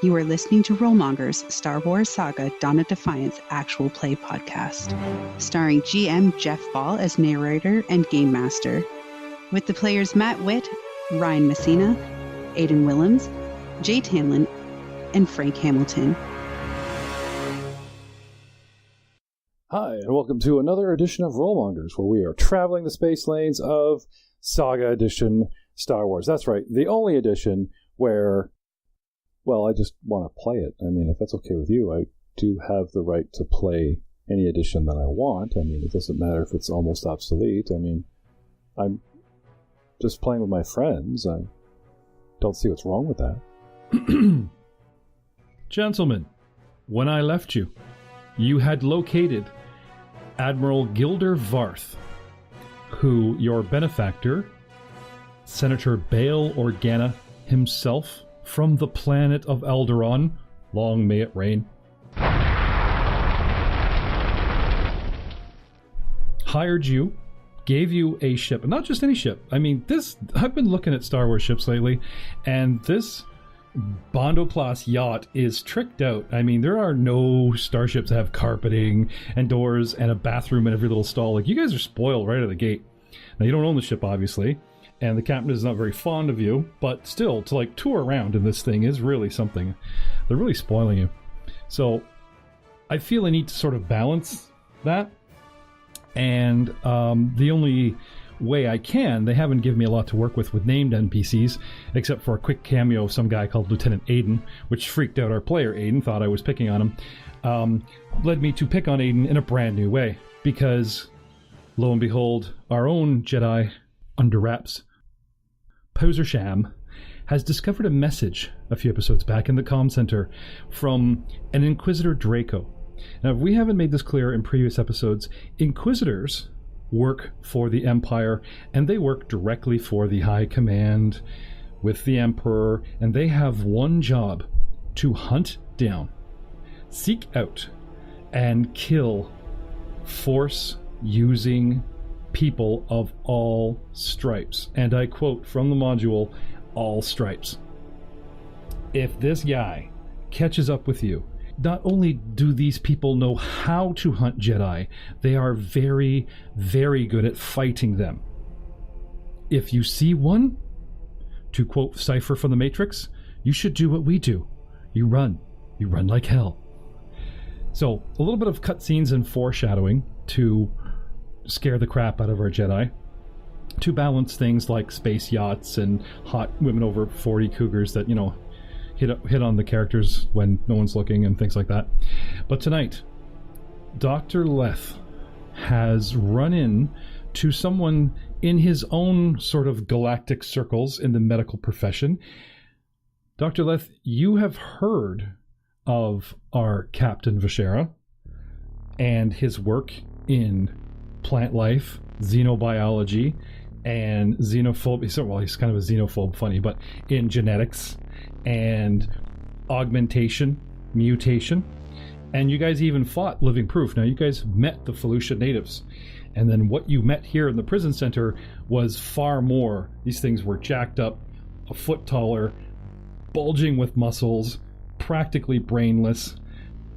You are listening to Rollmonger's Star Wars Saga Dawn of Defiance actual play podcast, starring GM Jeff Ball as narrator and game master, with the players Matt Witt, Ryan Messina, Aidan Willems, Jay Tamlin, and Frank Hamilton. Hi, and welcome to another edition of Rollmongers, where we are traveling the space lanes of Saga Edition Star Wars. That's right, the only edition where, well, I just want to play it. I mean, if that's okay with you, I do have the right to play any edition that I want. I mean, it doesn't matter if it's almost obsolete. I mean, I'm just playing with my friends. I don't see what's wrong with that. Gentlemen, when I left you, you had located Admiral Gilder Varth, who your benefactor, Senator Bail Organa himself, from the planet of Alderaan, long may it rain, hired you, gave you a ship, and not just any ship. I mean, I've been looking at Star Wars ships lately, and this Bondo-class yacht is tricked out. I mean, there are no starships that have carpeting and doors and a bathroom in every little stall. Like, you guys are spoiled right out of the gate. Now, you don't own the ship, obviously, and the captain is not very fond of you, but still, to, like, tour around in this thing is really something. They're really spoiling you. So, I feel I need to sort of balance that, and the only way I can, they haven't given me a lot to work with named NPCs, except for a quick cameo of some guy called Lieutenant Aiden, which freaked out our player Aiden, thought I was picking on him, led me to pick on Aiden in a brand new way, because, lo and behold, our own Jedi, under wraps, Poser Sham, has discovered a message a few episodes back in the comm center from an Inquisitor Draco. Now, if we haven't made this clear in previous episodes, Inquisitors work for the Empire, and they work directly for the High Command with the Emperor, and they have one job: to hunt down, seek out, and kill Force-using people of all stripes. And I quote from the module, all stripes. If this guy catches up with you, not only do these people know how to hunt Jedi, they are very, very good at fighting them. If you see one, to quote Cypher from the Matrix, you should do what we do. You run. You run like hell. So, a little bit of cutscenes and foreshadowing to scare the crap out of our Jedi, to balance things like space yachts and hot women over 40 cougars that, you know, hit on the characters when no one's looking and things like that. But tonight, Dr. Leth has run in to someone in his own sort of galactic circles in the medical profession. Dr. Leth, you have heard of our Captain Vashera and his work in plant life, xenobiology, and xenophobia. Well, he's kind of a xenophobe, funny, but in genetics and augmentation, mutation, and you guys even fought Living Proof. Now, you guys met the Felucia natives, and then what you met here in the prison center was far more. These things were jacked up, a foot taller, bulging with muscles, practically brainless,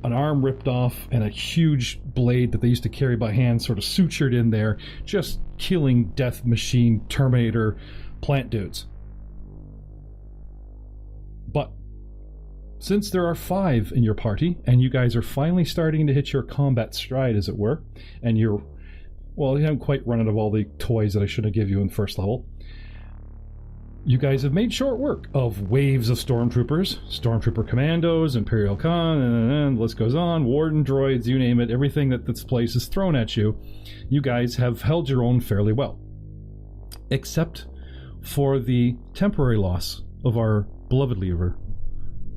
an arm ripped off, and a huge blade that they used to carry by hand sort of sutured in there, just killing death machine Terminator plant dudes. But since there are 5 in your party, and you guys are finally starting to hit your combat stride, as it were, and you haven't quite run out of all the toys that I should have given you in first level, you guys have made short work of waves of stormtroopers, stormtrooper commandos, Imperial Con, and the list goes on, warden droids, you name it, everything that this place is thrown at you. You guys have held your own fairly well. Except for the temporary loss of our beloved leader,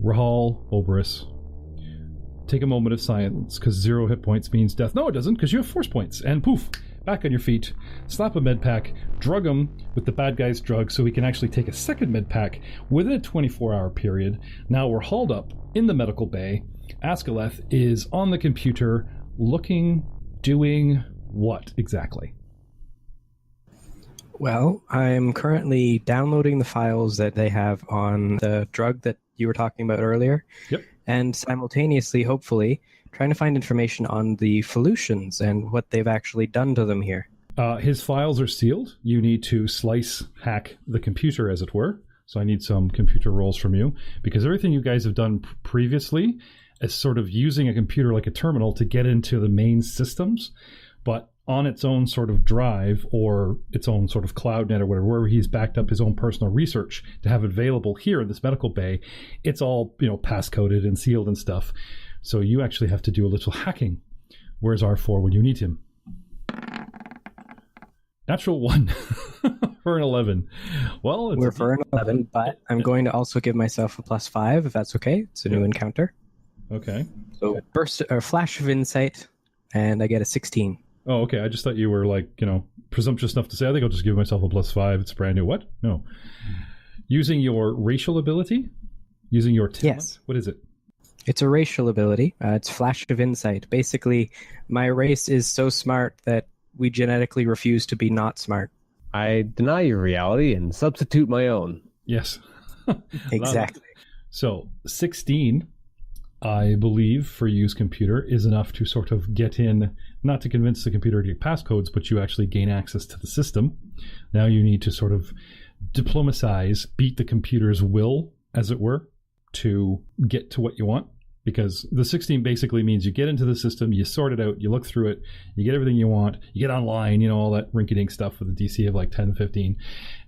Rahal Oberus. Take a moment of silence, because 0 hit points means death. No, it doesn't, because you have force points. And poof, back on your feet, slap a med pack, drug him with the bad guy's drug so he can actually take a second med pack within a 24-hour period. Now we're hauled up in the medical bay. Askaleth is on the computer, looking, doing what exactly? Well, I'm currently downloading the files that they have on the drug that you were talking about earlier. Yep. And simultaneously, hopefully, trying to find information on the Felucians and what they've actually done to them here. His files are sealed. You need to hack the computer, as it were. So I need some computer rolls from you, because everything you guys have done previously is sort of using a computer like a terminal to get into the main systems, but on its own sort of drive or its own sort of cloud net or whatever, wherever he's backed up his own personal research to have it available here in this medical bay, it's all, passcoded and sealed and stuff. So you actually have to do a little hacking. Where's R4 when you need him? Natural 1 for an 11. Well, We're for an 11, but I'm going to also give myself a +5, if that's okay. It's a new encounter. Okay. So burst or flash of insight, and I get a 16. Oh, okay. I just thought you were presumptuous enough to say, I think I'll just give myself a +5. It's brand new. What? No. Using your racial ability? Using your talent? Yes. What is it? It's a racial ability. It's flash of insight. Basically, my race is so smart that we genetically refuse to be not smart. I deny your reality and substitute my own. Yes. Exactly. So 16, I believe, for use computer is enough to sort of get in, not to convince the computer to get passcodes, but you actually gain access to the system. Now you need to sort of diplomatize, beat the computer's will, as it were, to get to what you want. Because the 16 basically means you get into the system, you sort it out, you look through it, you get everything you want, you get online, all that rinky-dink stuff with a DC of like 10, 15.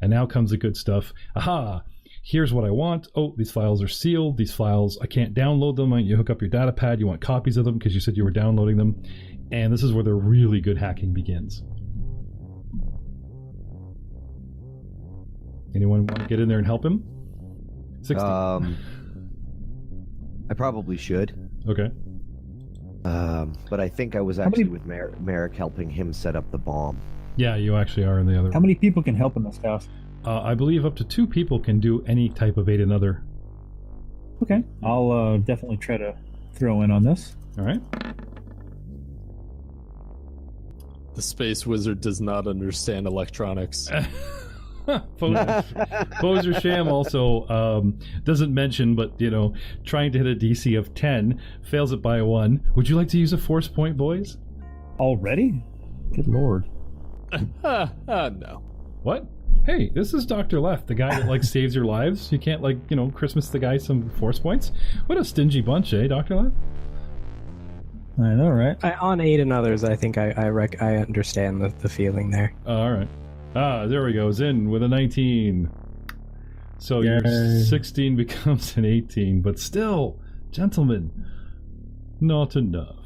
And now comes the good stuff. Aha! Here's what I want. Oh, these files are sealed. These files, I can't download them. You hook up your data pad. You want copies of them because you said you were downloading them. And this is where the really good hacking begins. Anyone want to get in there and help him? 16. I probably should. Okay. But I think I was actually with Merrick helping him set up the bomb. Yeah, you actually are in the other How many people can help in this house? I believe up to 2 people can do any type of aid another. Okay. I'll definitely try to throw in on this. All right. The space wizard does not understand electronics. Poser Sham also doesn't mention, but trying to hit a DC of 10, fails it by a 1. Would you like to use a force point, boys? Already? Good lord. No. What? Hey, this is Dr. Left, the guy that saves your lives. You can't Christmas the guy some force points? What a stingy bunch, eh, Dr. Left? I know, right? On aid and others, I think I understand the feeling there. All right. There we go. Zin with a 19. So Yay. your 16 becomes an 18, but still, gentlemen, not enough.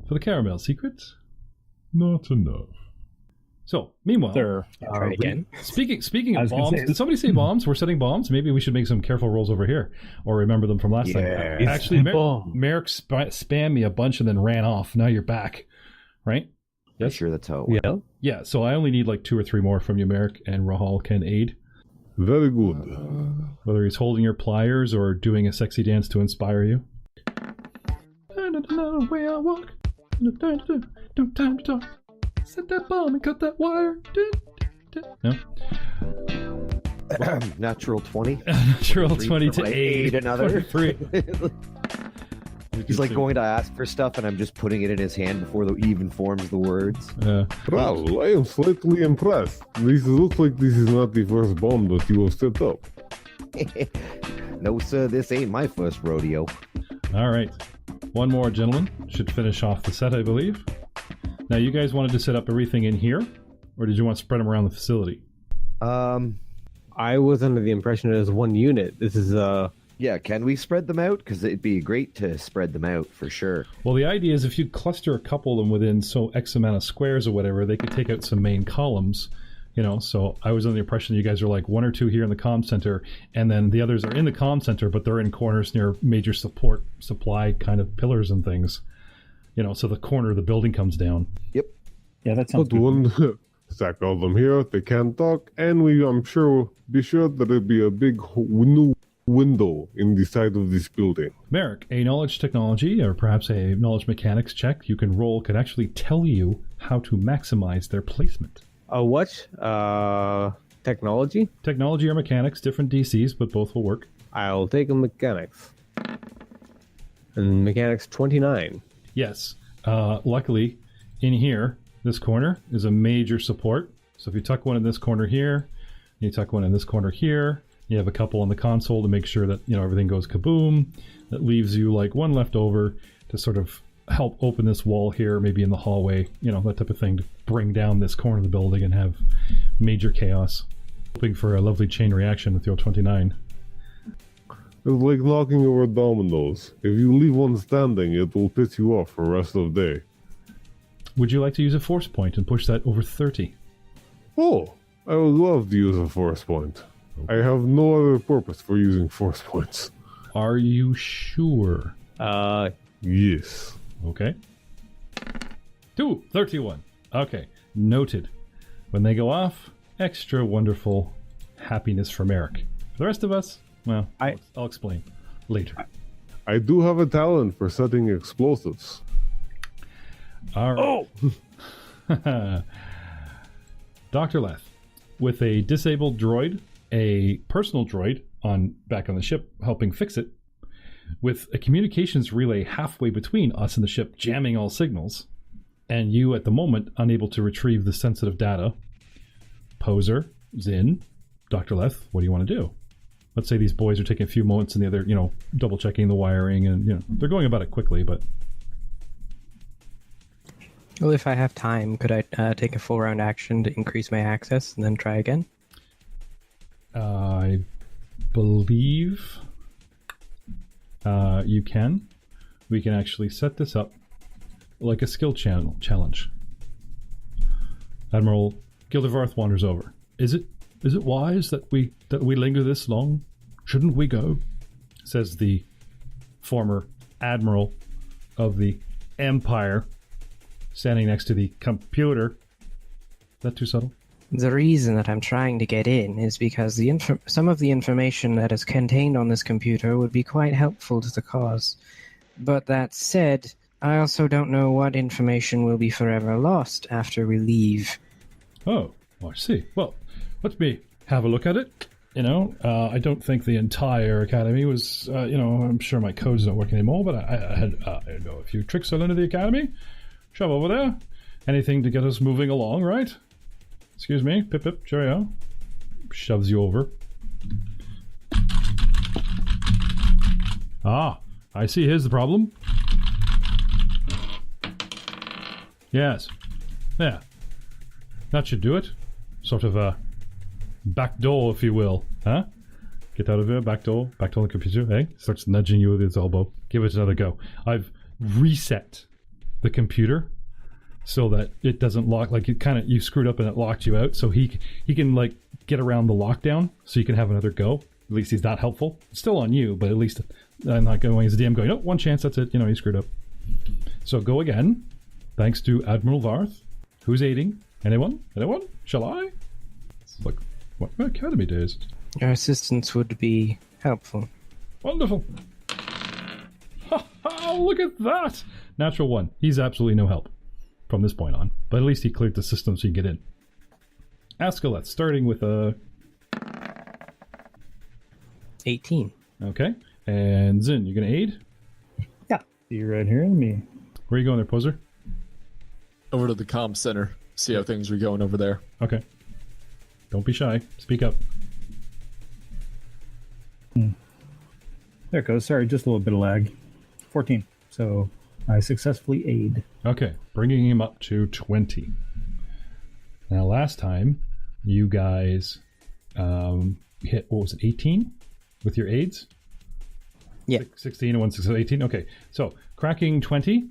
For the caramel secret, not enough. So, meanwhile, Try again. Speaking of bombs, did somebody say bombs? We're setting bombs? Maybe we should make some careful rolls over here, or remember them from last time. Actually, Merrick spammed me a bunch and then ran off. Now you're back, right? Yes, sure, that's how. Yeah. Yeah, so I only need 2 or 3 more from you, Merrick, and Rahal can aid. Very good. Whether he's holding your pliers or doing a sexy dance to inspire you. Way I walk. No time to talk. Set that bomb and cut that wire. No? Natural 20. Natural 20 to aid. Another. 23. He's going to ask for stuff, and I'm just putting it in his hand before he even forms the words. Well, I am slightly impressed. This looks like this is not the first bomb that you have set up. No, sir, this ain't my first rodeo. All right. One more, gentlemen. Should finish off the set, I believe. Now, you guys wanted to set up everything in here, or did you want to spread them around the facility? I was under the impression it was one unit. This is Yeah, can we spread them out? Because it'd be great to spread them out, for sure. Well, the idea is if you cluster a couple of them within X amount of squares or whatever, they could take out some main columns, so I was under the impression you guys are 1 or 2 here in the comm center, and then the others are in the comm center, but they're in corners near major supply kind of pillars and things, so the corner of the building comes down. Yep. Yeah, that sounds Put good. one, stack all them here, they can't talk, and I'm sure, be sure that there'll be a big new window in the side of this building. Merrick, a knowledge technology or perhaps a knowledge mechanics check you can roll can actually tell you how to maximize their placement. What? Technology? Technology or mechanics, different DCs, but both will work. I'll take a mechanics. And mechanics 29. Yes. Luckily, in here, this corner is a major support. So if you tuck one in this corner here, you tuck one in this corner here, you have a couple on the console to make sure that, you know, everything goes kaboom. That leaves you like one left over to sort of help open this wall here, maybe in the hallway, you know, that type of thing, to bring down this corner of the building and have major chaos. Hoping for a lovely chain reaction with your 29. It's like knocking over dominoes. If you leave one standing, it will piss you off for the rest of the day. Would you like to use a force point and push that over 30? Oh, I would love to use a force point. I have no other purpose for using force points. Are you sure? Yes. Okay. 31. Okay, noted. When they go off, extra wonderful happiness from Eric. For the rest of us, well, I'll explain later. I do have a talent for setting explosives. All right. Oh! Dr. Leth, with a disabled droid, a personal droid back on the ship helping fix it, with a communications relay halfway between us and the ship jamming all signals, and you at the moment unable to retrieve the sensitive data, Poser, Zin, Dr. Leth, what do you want to do? Let's say these boys are taking a few moments and the other, you know, double checking the wiring, and, you know, they're going about it quickly, but... Well, if I have time, could I take a full round action to increase my access and then try again? I believe you can. We can actually set this up like a skill challenge. Admiral Gildevarth wanders over. Is it wise that we linger this long? Shouldn't we go? Says the former admiral of the Empire, standing next to the computer. Is that too subtle? The reason that I'm trying to get in is because some of the information that is contained on this computer would be quite helpful to the cause. But that said, I also don't know what information will be forever lost after we leave. Oh, I see. Well, let me have a look at it. You know, I don't think the entire academy was, you know, I'm sure my code's not working anymore, but I know a few tricks I learned at the academy. Shove over there. Anything to get us moving along, right? Excuse me, pip, cheerio. Shoves you over. Ah, I see, here's the problem. Yes. Yeah. That should do it. Sort of a back door, if you will. Huh? Get out of here, back door on the computer, eh? Starts nudging you with his elbow. Give it another go. I've reset the computer so that it doesn't lock, like you screwed up and it locked you out, so he can like get around the lockdown so you can have another go. At least he's not helpful. It's still on you, but at least I'm not going as a DM going, oh, one chance, that's it, you know, he screwed up. So go again, thanks to Admiral Varth. Who's aiding? Anyone? Shall I? It's like, what academy days? Your assistance would be helpful. Wonderful. Ha ha, look at that! Natural 1. He's absolutely no help from this point on. But at least he cleared the system so you can get in. Ascalette, starting with a... 18. Okay. And Zin, you gonna aid? Yeah. See you right here in me. Where are you going there, Poser? Over to the comm center. See how things are going over there. Okay. Don't be shy. Speak up. There it goes. Sorry, just a little bit of lag. 14. So I successfully aid. Okay. Bringing him up to 20. Now, last time, you guys hit, what was it, 18? With your aids? Yeah. 16 and 1, 6, 18. Okay. So, cracking 20,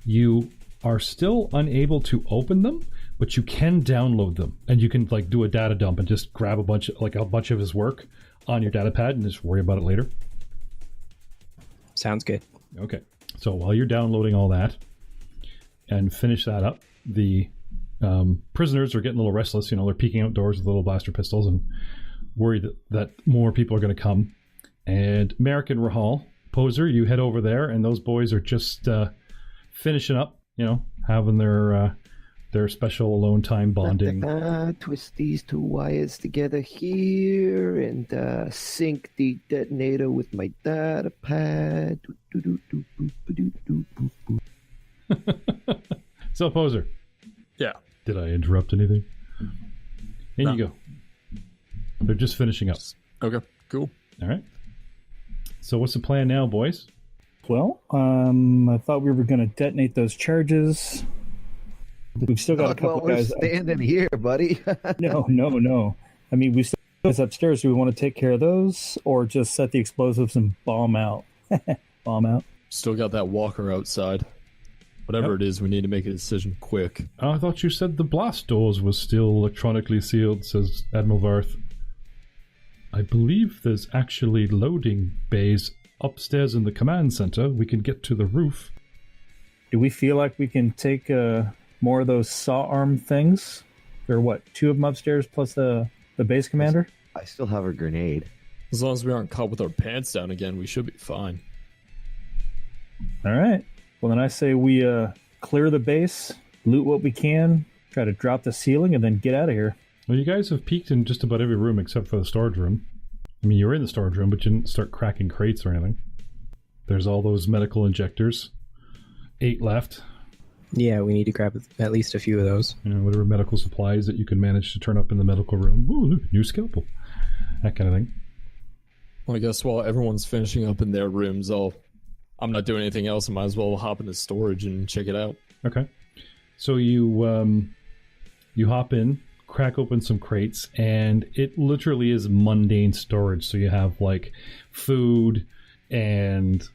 you are still unable to open them, but you can download them, and you can like do a data dump and just grab a bunch of his work on your data pad and just worry about it later. Sounds good. Okay. So while you're downloading all that and finish that up, the prisoners are getting a little restless. You know, they're peeking outdoors with little blaster pistols and worried that more people are going to come. And Merrick and Rahal, Poser, you head over there, and those boys are just finishing up, you know, having their their special alone time bonding. Twist these two wires together here and sync the detonator with my data pad. So, Poser. Yeah. Did I interrupt anything? In you go. They're just finishing up. Okay, cool. All right. So what's the plan now, boys? Well, I thought we were going to detonate those charges. We've still got a couple guys standing here, buddy. No. I mean, we still got guys upstairs. Do we want to take care of those, or just set the explosives and bomb out? Bomb out. Still got that walker outside. Whatever it is, we need to make a decision quick. I thought you said the blast doors was still electronically sealed, says Admiral Varth. I believe there's actually loading bays upstairs in the command center. We can get to the roof. Do we feel like we can take more of those saw arm things? There are what, 2 of them upstairs plus the base commander? I still have a grenade. As long as we aren't caught with our pants down again, we should be fine. All right. Well, then I say we clear the base, loot what we can, try to drop the ceiling, and then get out of here. Well, you guys have peeked in just about every room except for the storage room. I mean, you were in the storage room, but you didn't start cracking crates or anything. There's all those medical injectors. 8 left. Yeah, we need to grab at least a few of those. You know, whatever medical supplies that you can manage to turn up in the medical room. Ooh, look, new scalpel. That kind of thing. Well, I guess while everyone's finishing up in their rooms, I'm not doing anything else. I might as well hop into storage and check it out. Okay. So you hop in, crack open some crates, and it literally is mundane storage. So you have like food and,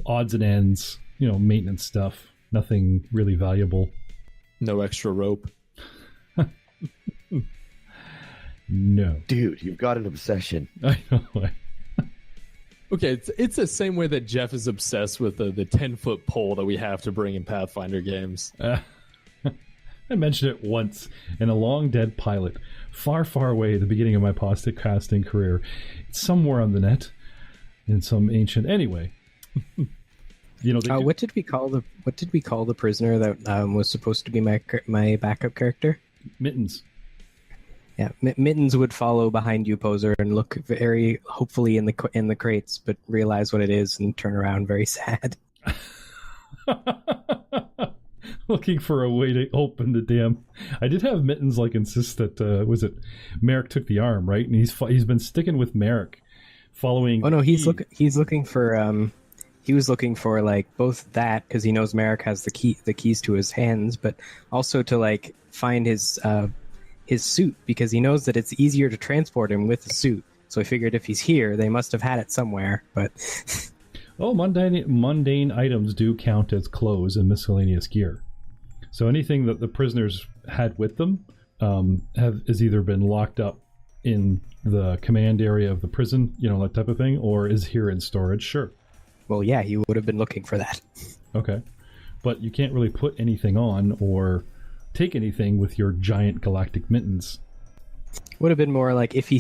odds and ends, maintenance stuff. Nothing really valuable. No extra rope. No. Dude, you've got an obsession. I know. Okay, it's the same way that Jeff is obsessed with the 10-foot pole that we have to bring in Pathfinder games. I mentioned it once in a long dead pilot, far, far away at the beginning of my podcasting career. It's somewhere on the net, in some ancient. Anyway, what did we call the prisoner that was supposed to be my backup character? Mittens. Yeah, Mittens would follow behind you, Poser, and look very hopefully in the crates, but realize what it is and turn around very sad. Looking for a way to open the damn. I did have Mittens insist that Merrick took the arm, right? And he's been sticking with Merrick, following. Oh no, he's looking for he was looking for both that because he knows Merrick has the keys to his hands, but also to find his suit because he knows that it's easier to transport him with the suit. So I figured if he's here, they must have had it somewhere. But mundane items do count as clothes and miscellaneous gear. So anything that the prisoners had with them has either been locked up in the command area of the prison, that type of thing, or is here in storage. Sure. Well, yeah, you would have been looking for that. Okay, but you can't really put anything on or take anything with your giant galactic mittens. Would have been more like if he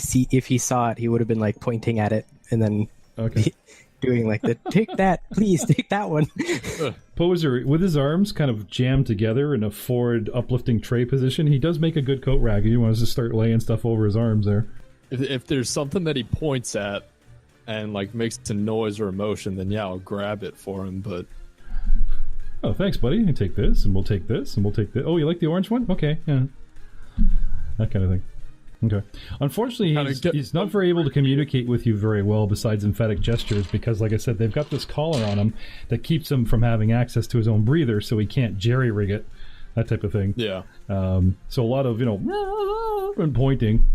saw it, he would have been pointing at it and then doing take that, please take that one. Poser, with his arms kind of jammed together in a forward uplifting tray position, he does make a good coat rack. He wants to start laying stuff over his arms there. If there's something that he points at and makes a noise or emotion, then yeah, I'll grab it for him. But oh, thanks, buddy. You take this, and we'll take this, and we'll take this. Oh, you like the orange one? Okay, yeah. That kind of thing. Okay. Unfortunately, he's not very able to communicate with you very well besides emphatic gestures because, like I said, they've got this collar on him that keeps him from having access to his own breather, so he can't jerry-rig it, that type of thing. Yeah. So a lot of, and pointing,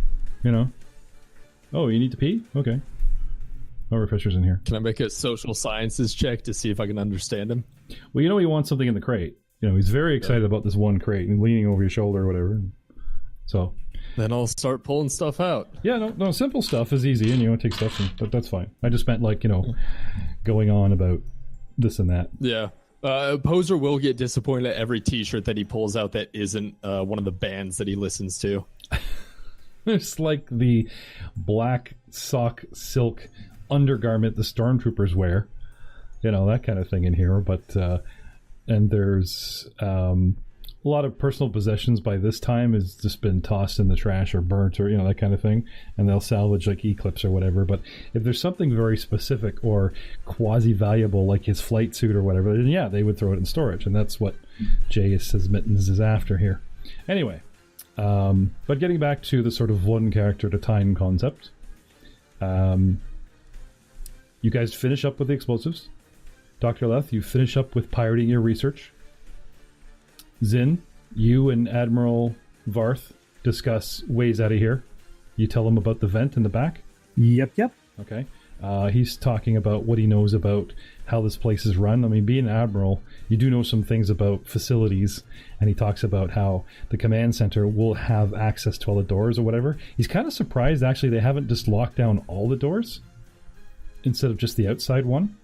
Oh, you need to pee? Okay. No refreshers in here. Can I make a social sciences check to see if I can understand him? Well, he wants something in the crate. He's very excited about this one crate and leaning over your shoulder or whatever. So then I'll start pulling stuff out. Yeah, no, simple stuff is easy, and take stuff, but that's fine. I just meant going on about this and that. Yeah. Poser will get disappointed at every T-shirt that he pulls out that isn't one of the bands that he listens to. It's like the black sock silk undergarment the stormtroopers wear, that kind of thing in here. But and there's a lot of personal possessions by this time has just been tossed in the trash or burnt or, that kind of thing. And they'll salvage like E-clips or whatever. But if there's something very specific or quasi-valuable like his flight suit or whatever, then yeah, they would throw it in storage. And that's what Jay says Mittens is after here. Anyway, but getting back to the sort of one character at a time concept, you guys finish up with the explosives. Dr. Leth, you finish up with pirating your research. Zin, you and Admiral Varth discuss ways out of here. You tell him about the vent in the back. Yep. Okay. He's talking about what he knows about how this place is run. I mean, being an admiral, you do know some things about facilities, and he talks about how the command center will have access to all the doors or whatever. He's kind of surprised, actually, they haven't just locked down all the doors instead of just the outside one.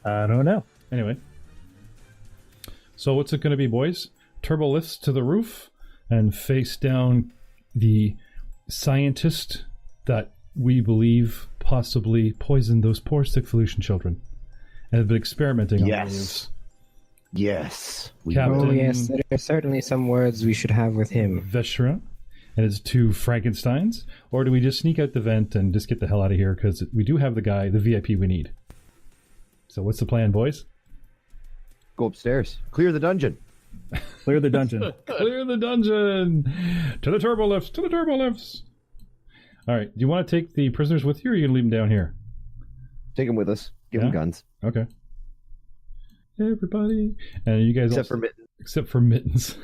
I don't know. Anyway. So what's it going to be, boys? Turbo lifts to the roof and face down the scientist that we believe possibly poisoned those poor sick Felucian children and have been experimenting on those. Yes. Captain yes, there are certainly some words we should have with him. Veshra and his 2 Frankensteins. Or do we just sneak out the vent and just get the hell out of here? Because we do have the guy, the VIP we need. So what's the plan, boys? Go upstairs. Clear the dungeon. Clear the dungeon. Clear the dungeon! To the turbo lifts! To the turbo lifts! Alright, do you want to take the prisoners with you, or are you going to leave them down here? Take them with us. Give them guns. Okay. Everybody. And you guys Except for Mittens. Except for Mittens.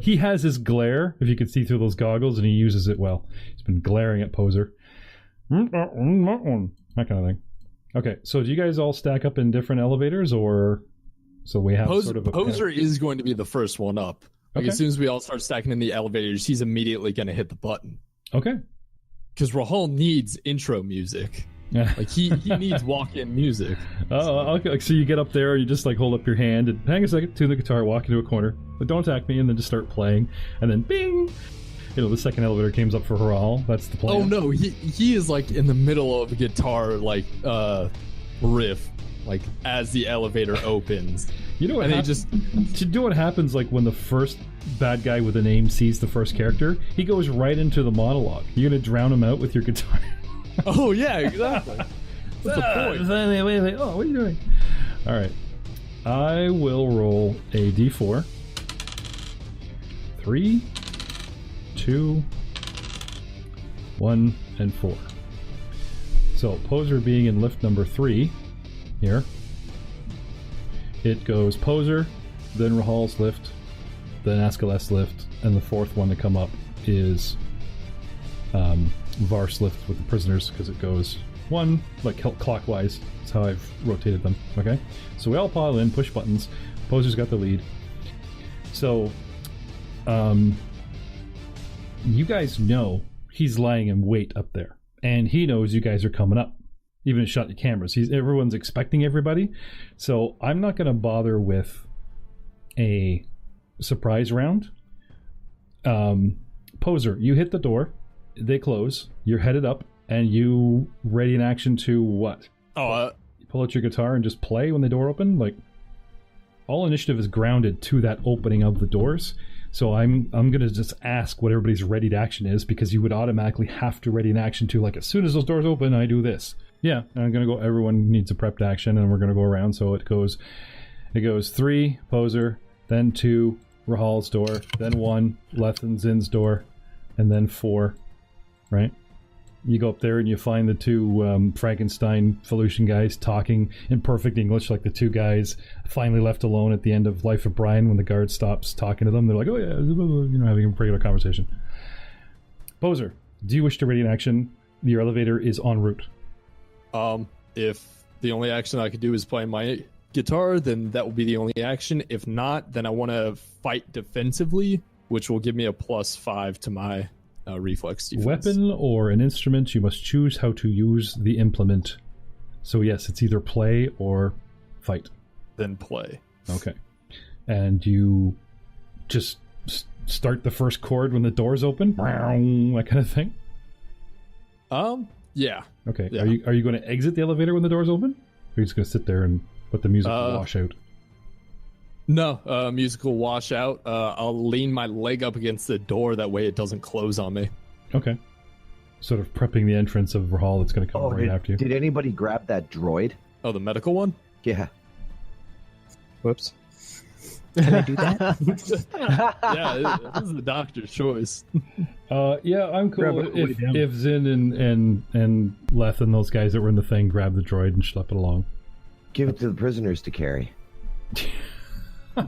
he has his glare, if you can see through those goggles, and he uses it well. He's been glaring at Poser. That kind of thing. Okay, so do you guys all stack up in different elevators, or so we have sort of a... Poser is going to be the first one up. Like, as soon as we all start stacking in the elevators, he's immediately going to hit the button. Okay. Because Rahul needs intro music. Like, he needs walk-in music. Oh, okay. So you get up there, you just like hold up your hand and hang a second, tune the guitar, walk into a corner, but don't attack me, and then just start playing, and then bing! The second elevator comes up for Rahul. That's the plan. Oh no, he is like in the middle of a guitar riff, like as the elevator opens. You know what? Do you know what happens like when the first bad guy with a name sees the first character? He goes right into the monologue. You're gonna drown him out with your guitar. Oh yeah, exactly. What's the point? Wait. Oh, what are you doing? All right, I will roll a d4. 3, 2, 1, and 4. So Poser being in lift number 3 here. It goes Poser, then Rahul's lift, then Askaleth's lift, and the fourth one to come up is Var's lift with the prisoners, because it goes one like clockwise. That's how I've rotated them. Okay, so we all pile in, push buttons. Poser's got the lead. So you guys know he's lying in wait up there, and he knows you guys are coming up. Even shot the cameras. Everyone's expecting everybody, so I'm not going to bother with a surprise round. Poser, you hit the door, they close, you're headed up, and you ready in action to what? You pull out your guitar and just play when the door open. Like, all initiative is grounded to that opening of the doors. So I'm gonna just ask what everybody's ready to action is, because you would automatically have to ready in action to, like, as soon as those doors open, I do this. Yeah, and I'm gonna go. Everyone needs a prepped action, and we're gonna go around. So it goes 3 Poser, then 2 Rahal's door, then 1 Leth and Zin's door, and then 4. Right? You go up there and you find the 2 Frankenstein Felucian guys talking in perfect English, like the 2 guys finally left alone at the end of Life of Brian when the guard stops talking to them. They're like, oh yeah, having a regular conversation. Poser, do you wish to ready in action? Your elevator is en route. If the only action I could do is play my guitar, then that will be the only action. If not, then I want to fight defensively, which will give me a +5 to my reflex defense. Weapon or an instrument, you must choose how to use the implement. So yes, it's either play or fight. Then play. Okay. And you just start the first chord when the doors open? That kind of thing? Yeah. Okay. Yeah. Are you going to exit the elevator when the doors open? Or are you just going to sit there and let the music wash out? No, musical washout. I'll lean my leg up against the door. That way it doesn't close on me. Okay. Sort of prepping the entrance of Rahal that's going to come right after you. Did anybody grab that droid? Oh, the medical one? Yeah. Whoops. Can I do that? Yeah, this is the doctor's choice. Yeah, I'm cool. If Zin and Leth and those guys that were in the thing grab the droid and schlep it along. Give it to the prisoners to carry. You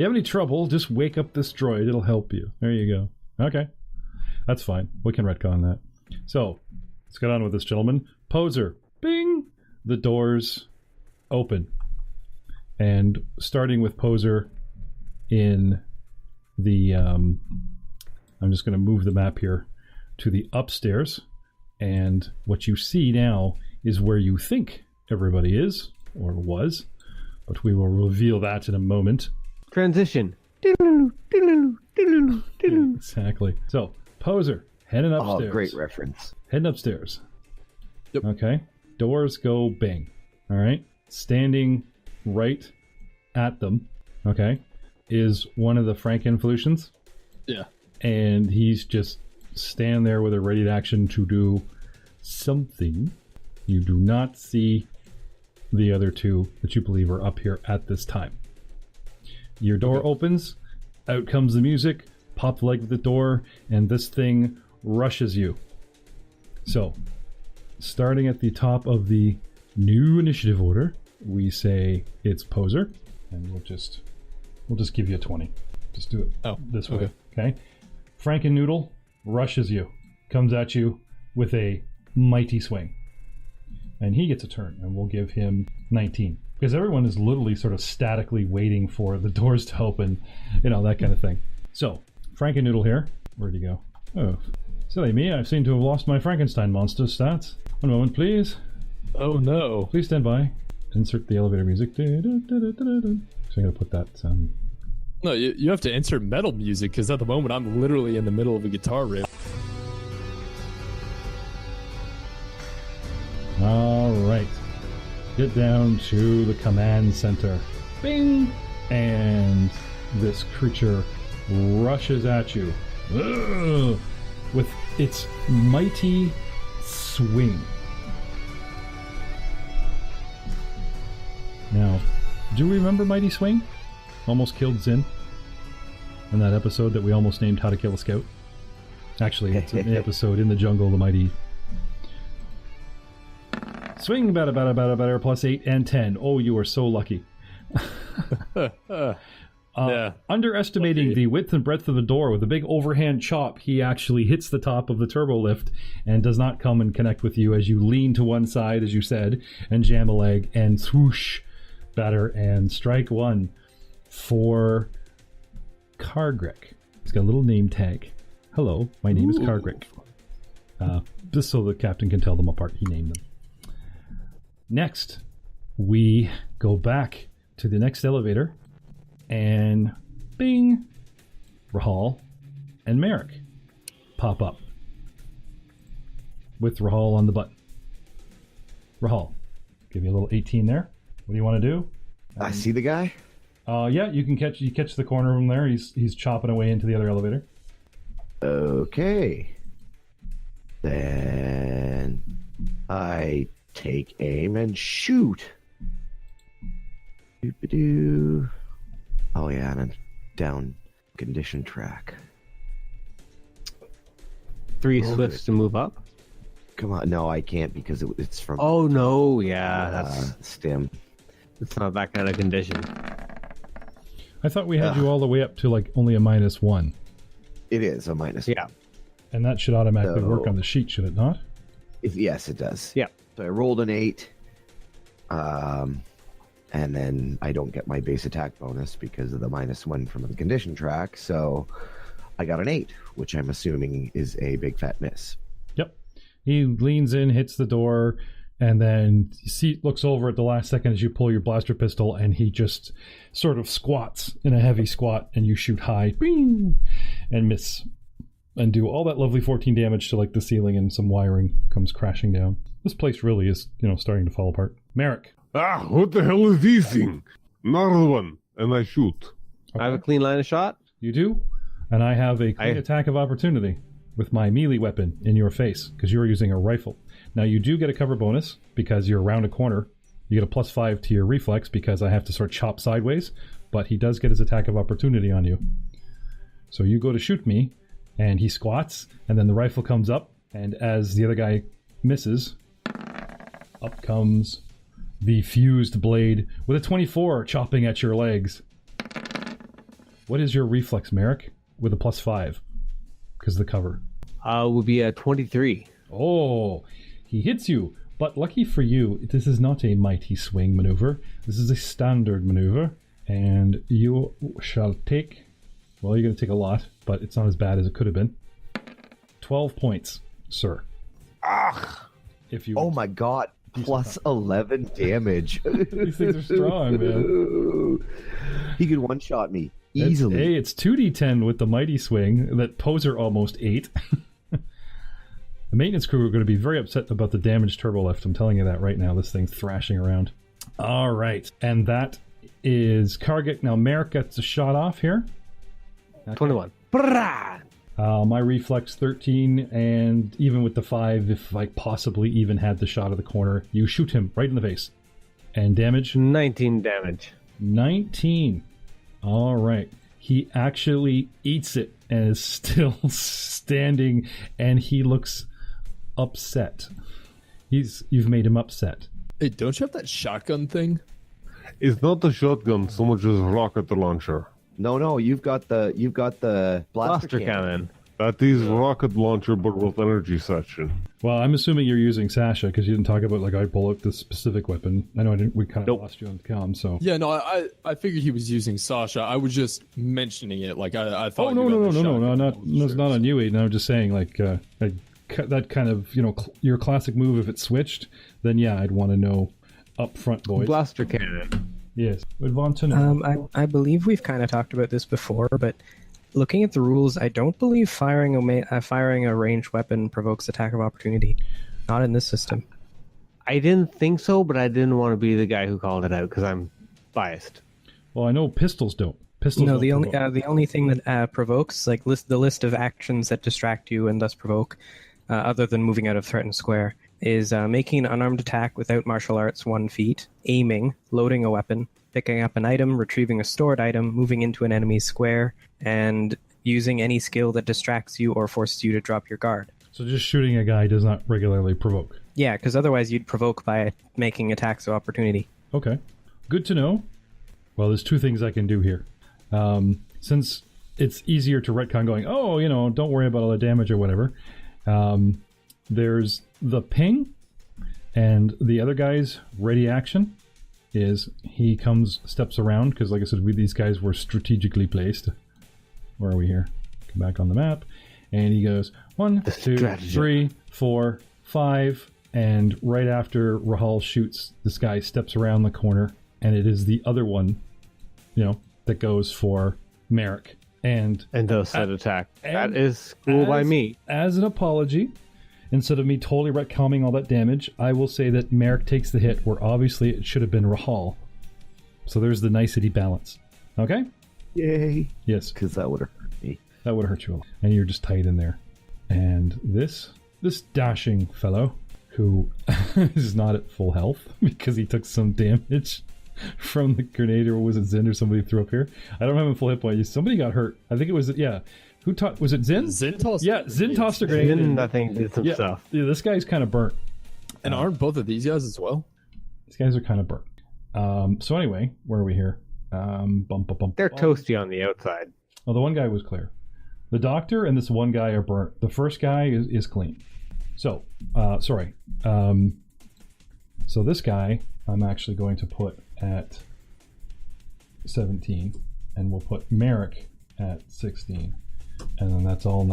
have any trouble, just wake up this droid. It'll help you. There you go. Okay. That's fine. We can retcon that. So, let's get on with this, gentleman. Poser. Bing! The doors open. And starting with Poser in the... I'm just going to move the map here to the upstairs. And what you see now is where you think everybody is, or was. But we will reveal that in a moment. Transition. Exactly. So, Poser, heading upstairs. Oh, great reference. Heading upstairs. Yep. Okay. Doors go bang. All right. Standing right at them, okay, is one of the Frankenflutions. Yeah. And he's just standing there with a ready to action to do something. You do not see the other two that you believe are up here at this time. Your door opens, out comes the music, pop the leg of the door, and this thing rushes you. So, starting at the top of the new initiative order, we say it's Poser, and we'll just give you a 20. Just do it this way, okay? Frankennoodle rushes you, comes at you with a mighty swing. And he gets a turn, and we'll give him 19. Because everyone is literally sort of statically waiting for the doors to open, that kind of thing. So, Frankennoodle here. Where'd he go? Oh, silly me, I seem to have lost my Frankenstein monster stats. One moment, please. Oh, no. Please stand by. Insert the elevator music. So I'm going to put that... No, you have to insert metal music, because at the moment I'm literally in the middle of a guitar riff. All right. Get down to the command center. Bing! And this creature rushes at you with its mighty swing. Now, do you remember Mighty Swing? Almost killed Zin in that episode that we almost named How to Kill a Scout. Actually, it's an episode in the jungle, the mighty swing, better, plus 8 and 10. Oh, you are so lucky. Underestimating the width and breadth of the door with a big overhand chop, he actually hits the top of the turbo lift and does not come and connect with you as you lean to one side, as you said, and jam a leg and swoosh, batter, and strike one for Kargrik. He's got a little name tag. Hello, my name is Kargrik. Just so the captain can tell them apart, he named them. Next, we go back to the next elevator, and bing, Rahal and Merrick pop up with Rahal on the button. Rahal, give you a little 18 there. What do you want to do? I see the guy. Yeah, you catch the corner of him there. He's chopping away into the other elevator. Okay. Then I take aim and shoot. Doop-a-doo. Oh yeah, and I'm down condition track. 3 swifts to move up. Come on, no, I can't because it's from. Oh no, yeah, that's stim. It's not that kind of condition. I thought we had you all the way up to like only a -1. It is a minus. Yeah, and that should automatically work on the sheet, should it not? Yes, it does. Yeah. So I rolled an 8. And then I don't get my base attack bonus because of the -1 from the condition track. So I got an 8, which I'm assuming is a big fat miss. Yep. He leans in, hits the door, and then looks over at the last second as you pull your blaster pistol, and he just sort of squats in a heavy squat, and you shoot high, bing, and miss, and do all that lovely 14 damage to like the ceiling, and some wiring comes crashing down. This place really is, starting to fall apart. Merrick. What the hell is this thing? Another one. and I shoot. I have a clean line of shot. You do? And I have a clean attack of opportunity with my melee weapon in your face, because you're using a rifle. Now, you do get a cover bonus because you're around a corner. You get a +5 to your reflex because I have to sort of chop sideways, but he does get his attack of opportunity on you. So you go to shoot me, and he squats, and then the rifle comes up, and as the other guy misses, up comes the fused blade with a 24 chopping at your legs. What is your reflex, Merrick, with a +5? Because of the cover. Would be a 23. Oh, he hits you. But lucky for you, this is not a mighty swing maneuver. This is a standard maneuver. And you shall take... Well, you're going to take a lot, but it's not as bad as it could have been. 12 points, sir. Ah! If you Oh my god. Plus 11 damage. These things are strong, man. He could one-shot me easily. Hey, it's 2d10 with the mighty swing. That poser almost 8. The maintenance crew are going to be very upset about the damaged turbo lift. I'm telling you that right now. This thing's thrashing around. All right. And that is Kargik. Now, Merrick gets a shot off here. Okay. 21. My reflex 13, and even with the 5, if I possibly even had the shot of the corner, you shoot him right in the face. And damage? 19 damage. 19. All right. He actually eats it and is still standing, and he looks upset. You've made him upset. Hey, don't you have that shotgun thing? It's not a shotgun so much as a rocket launcher. No, you've got the blaster cannon. That is rocket launcher, but with energy section. Well, I'm assuming you're using Sasha because you didn't talk about I pull out this specific weapon. I know we kind of lost you on the comm, so. Yeah, no, I figured he was using Sasha. I was just mentioning it. I thought. Oh no, it's not on you, Aiden. I'm just saying that kind of your classic move. If it switched, then yeah, I'd want to know up front, boys. Blaster cannon. Yes, we'd want to know. I believe we've kind of talked about this before, but looking at the rules, I don't believe firing a ranged weapon provokes attack of opportunity. Not in this system. I didn't think so, but I didn't want to be the guy who called it out because I'm biased. Well, I know pistols don't. The only thing that provokes, the list of actions that distract you and thus provoke, other than moving out of threatened square, is making an unarmed attack without martial arts 1 feet, aiming, loading a weapon, picking up an item, retrieving a stored item, moving into an enemy's square, and using any skill that distracts you or forces you to drop your guard. So just shooting a guy does not regularly provoke? Yeah, because otherwise you'd provoke by making attacks of opportunity. Okay. Good to know. Well, there's 2 things I can do here. Since it's easier to retcon going, don't worry about all the damage or whatever, there's the ping, and the other guy's ready action is he steps around, because like I said, these guys were strategically placed. Where are we here? Come back on the map. And he goes 1, 2, 3, 4, 5, and right after Rahal shoots, this guy steps around the corner, and it is the other one, that goes for Merrick. And those set attack. That is cool by me. As an apology, instead of me totally retconning all that damage, I will say that Merrick takes the hit where obviously it should have been Rahal. So there's the nicety balance. Okay? Yay. Yes. Because that would have hurt me. That would have hurt you a lot. And you're just tight in there. And this dashing fellow, who is not at full health because he took some damage from the grenade, or was it Zin or somebody threw up here? I don't have him full hit point. Somebody got hurt. I think it was, was it Zin? Zin tossed. Yeah, Zin tossed a grenade. Zin, I think, did some stuff. Yeah, this guy's kind of burnt. And aren't both of these guys as well? These guys are kind of burnt. So anyway, where are we here? They're toasty on the outside. Oh, the one guy was clear. The doctor and this one guy are burnt. The first guy is clean. So, sorry. So this guy, I'm actually going to put at 17, and we'll put Merrick at 16. And then that's all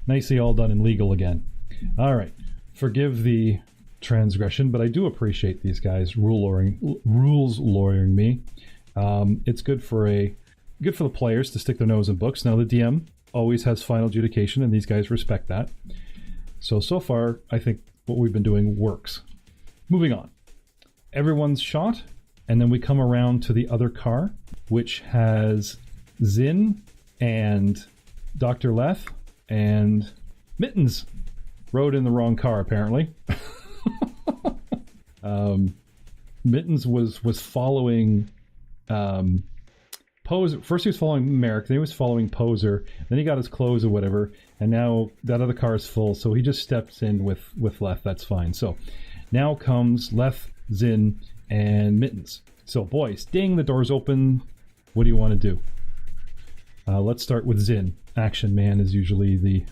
nicely all done and legal again. All right. Forgive the transgression, but I do appreciate these guys rules lawyering me. It's good for the players to stick their nose in books. Now the DM always has final adjudication, and these guys respect that. So far, I think what we've been doing works. Moving on. Everyone's shot. And then we come around to the other car, which has Zin and Dr. Leth and Mittens. Rode in the wrong car, apparently. Mittens was following Poser. First he was following Merrick, then he was following Poser, then he got his clothes or whatever, and now that other car is full, so he just steps in with Leth. That's fine. So now comes Leth, Zin, and Mittens. So boys, ding, the door's open. What do you want to do? Let's start with Zin. Action man is usually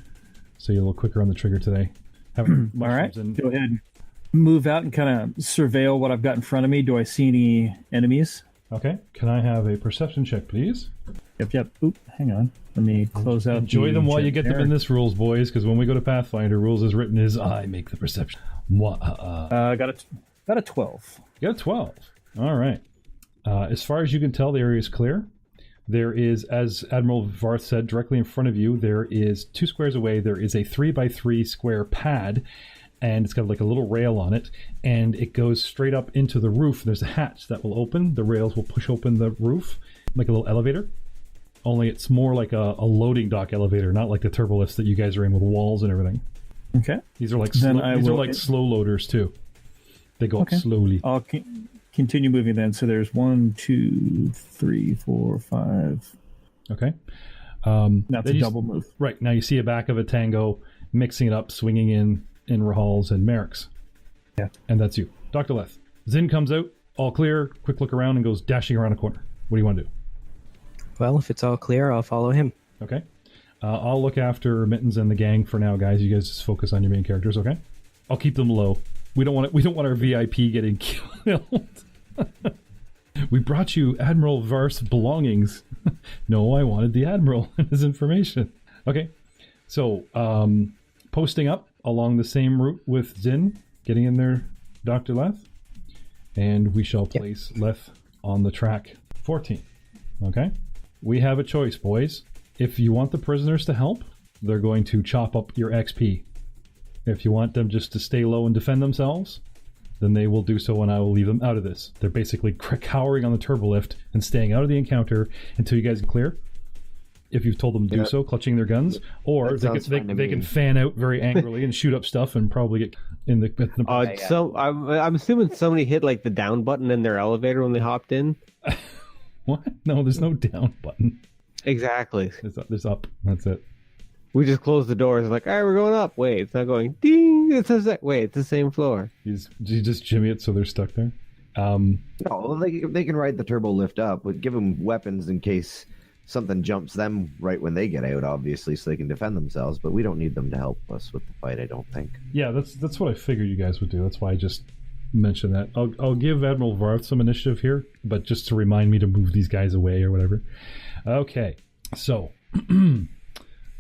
so you're a little quicker on the trigger today. All right, go ahead. Move out and kind of surveil what I've got in front of me. Do I see any enemies? Okay. Can I have a perception check, please? Yep. Oop, hang on. Let me close out. Enjoy them while you get them in this rules, boys, because when we go to Pathfinder, rules as written is I make the perception. Got a 12. You got a 12. All right. As far as you can tell, the area is clear. There is, as Admiral Varth said, directly in front of you, there is 2 squares away, there is a 3x3 square pad, and it's got like a little rail on it, and it goes straight up into the roof. There's a hatch that will open. The rails will push open the roof, like a little elevator. Only it's more like a loading dock elevator, not like the turbo lifts that you guys are in with walls and everything. Okay. These are like slow loaders too. They go up slowly. I'll continue moving then. So there's 1, 2, 3, 4, 5. Okay. That's a double move. Right. Now you see a back of a Tango mixing it up, swinging in Rahal's and Merrick's. Yeah. And that's you. Dr. Leth. Zin comes out, all clear, quick look around, and goes dashing around a corner. What do you want to do? Well, if it's all clear, I'll follow him. Okay. I'll look after Mittens and the gang for now, guys. You guys just focus on your main characters, okay? I'll keep them low. We don't want our VIP getting killed. We brought you Admiral Varth's belongings. No, I wanted the Admiral and his information. Okay. So, posting up along the same route with Zin, getting in there, Dr. Leth. And we shall place Leth on the track. 14. Okay? We have a choice, boys. If you want the prisoners to help, they're going to chop up your XP. If you want them just to stay low and defend themselves, then they will do so and I will leave them out of this. They're basically cowering on the turbo lift and staying out of the encounter until you guys get clear. If you've told them to do so, clutching their guns, or they can fan out very angrily and shoot up stuff and probably get in the... So I'm assuming somebody hit like the down button in their elevator when they hopped in. What? No, there's no down button. Exactly. There's up. That's it. We just closed the doors and like, all right, we're going up. Wait, it's not going ding. It says that. Wait, it's the same floor. You just jimmy it so they're stuck there? No, they can ride the turbo lift up, but give them weapons in case something jumps them right when they get out, obviously, so they can defend themselves. But we don't need them to help us with the fight, I don't think. Yeah, that's what I figured you guys would do. That's why I just mentioned that. I'll give Admiral Varth some initiative here, but just to remind me to move these guys away or whatever. Okay, so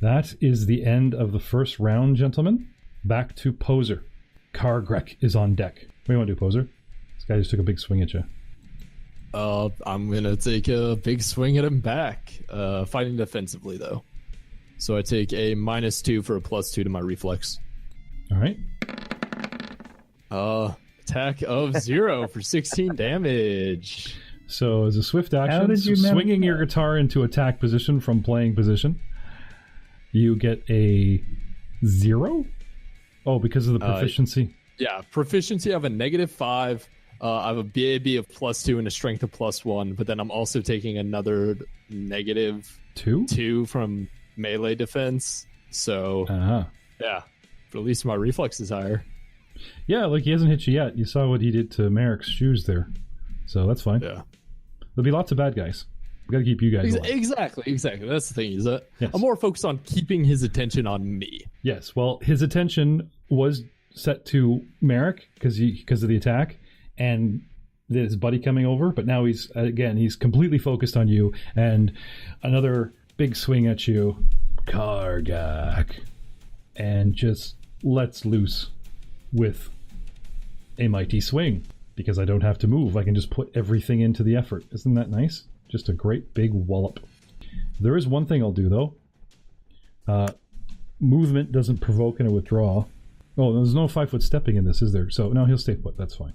that is the end of the first round, gentlemen. Back to Poser. Kargrek is on deck. What do you want to do, Poser? This guy just took a big swing at you. I'm going to take a big swing at him back. Fighting defensively, though. So I take a -2 for a +2 to my reflex. All right. Attack of 0 for 16 damage. So as a swift action, swinging your guitar into attack position from playing position, you get a 0? Oh, because of the proficiency? Yeah, proficiency. I have a -5. I have a BAB of +2 and a strength of +1, but then I'm also taking another -2 from melee defense. So, yeah, but at least my reflex is higher. Yeah, like he hasn't hit you yet. You saw what he did to Merrick's shoes there. So that's fine. Yeah. There'll be lots of bad guys. We got to keep you guys alive. Exactly. That's the thing, is that I'm more focused on keeping his attention on me. Yes, well, his attention was set to Merrick because of the attack and his buddy coming over, but now he's completely focused on you, and another big swing at you, Kargak, and just lets loose with a mighty swing. Because I don't have to move, I can just put everything into the effort. Isn't that nice? Just a great big wallop. There is one thing I'll do, though. Movement doesn't provoke in a withdrawal. Oh, there's no 5-foot stepping in this, is there? So, no, he'll stay put. That's fine.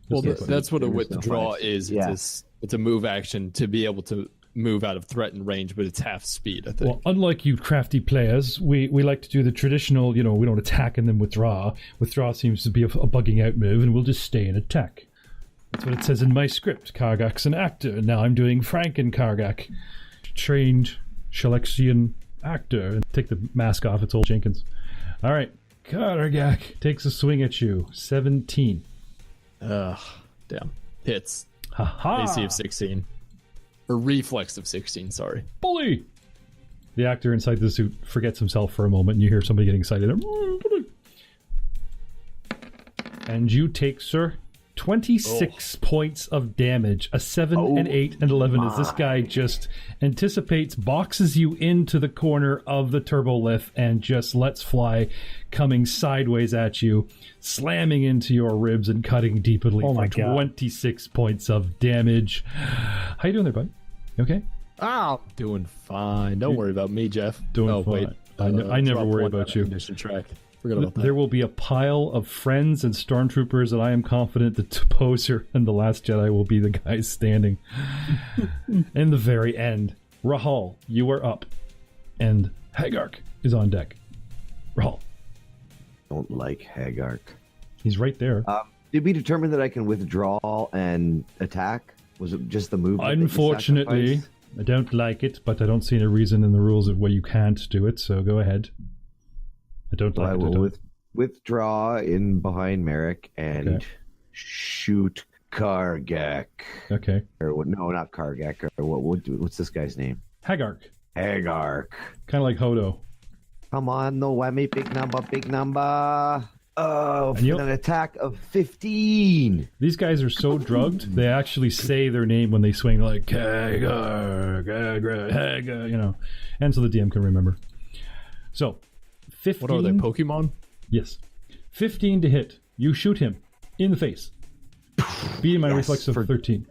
Well, Just like- that's what a There's no withdraw fights. is. Yeah. It's a move action to be able to move out of threatened range, but it's half speed, I think. Well, unlike you crafty players, we like to do the traditional, we don't attack and then withdraw. Withdraw seems to be a bugging out move, and we'll just stay in attack. That's what it says in my script. Kargak's an actor, and now I'm doing Franken Kargak. Trained Shalexian actor. And take the mask off, it's old Jenkins. All right, Kargak takes a swing at you. 17. Ugh, damn. Hits. Ha-ha! AC of 16. Or reflex of 16, sorry. Bully! The actor inside the suit forgets himself for a moment, and you hear somebody getting excited. And you take, sir, 26 points of damage. A 7, an 8, and 11 as this guy just anticipates, boxes you into the corner of the turbolith, and just lets fly, coming sideways at you, slamming into your ribs and cutting deeply Oh for my God. 26 points of damage. How you doing there, bud? You okay? Oh, doing fine. Don't worry about me, Jeff. Doing fine. Wait. I never Drop worry one about on you. that condition track. Forget about that. There will be a pile of friends and stormtroopers that I am confident that Poser and the Last Jedi will be the guys standing. In the very end, Rahal, you are up, and Hagark is on deck. Rahal, Don't like Hagark. he's right there. Did we determine that I can withdraw and attack? Was it just the move? that they Unfortunately, sacrificed? I don't like it, but I don't see any reason in the rules of where you can't do it, so go ahead. I don't So like I it. will withdraw in behind Merrick and Okay. shoot Kargak. Okay. Or what? No, not Kargak. Or what's this guy's name? Hagark, Hagark. kind of like Hodo. Come on, no whammy, big number. Oh, And for you'll- an attack of 15. These guys are so drugged, they actually say their name when they swing, like, Hagar, and so the DM can remember. So, 15. What are they, Pokemon? Yes. 15 to hit. You shoot him in the face. Beating my Yes, reflex of for- 13.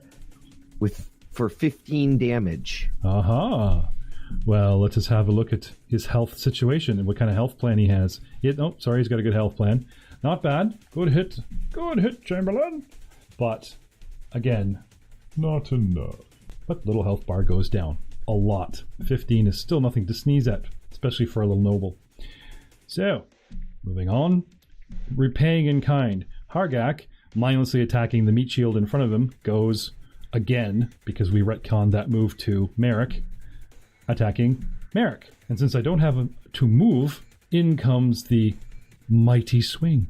For 15 damage. Aha. Well, let us have a look at his health situation and what kind of health plan he has. He's got a good health plan. Not bad. Good hit, Chamberlain. But, again, not enough. But little health bar goes down. A lot. 15 is still nothing to sneeze at, especially for a little noble. So, moving on. Repaying in kind. Hargak, mindlessly attacking the meat shield in front of him, goes again, because we retconned that move to Merrick, attacking Merrick. And since I don't have to move, in comes the mighty swing.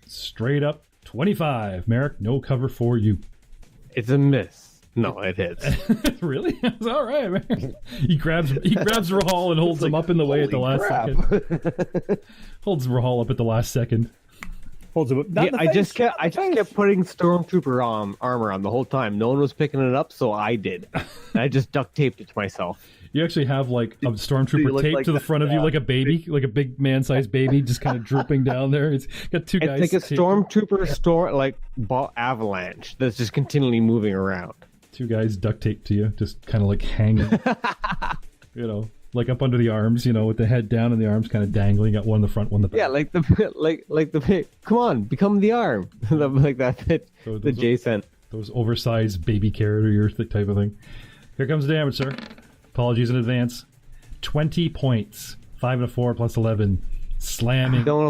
Straight up 25. Merrick, no cover for you. It's a miss. No, it hits. Really? It's all right, man. He grabs Rahal and holds him up in the way at the last second. Holds Rahal up at the last second. Holds it. Yeah, I just kept putting stormtrooper armor on the whole time. No one was picking it up, so I did. And I just duct taped it to myself. You actually have like a you stormtrooper look taped like to the that, front of you like a baby, like a big man-sized baby, just kind of drooping down there. It's got two guys. It's like a taped- stormtrooper avalanche that's just continually moving around. Two guys duct taped to you, just kind of like hanging. Like up under the arms, with the head down and the arms kind of dangling. Got one in the front, one in the back. Yeah, like the come on, become the arm, like that bit So that those- Jay sent. Those oversized baby carrier type of thing. Here comes the damage, sir. Apologies in advance. 20 points. 5 and a 4 plus 11. Slamming Don't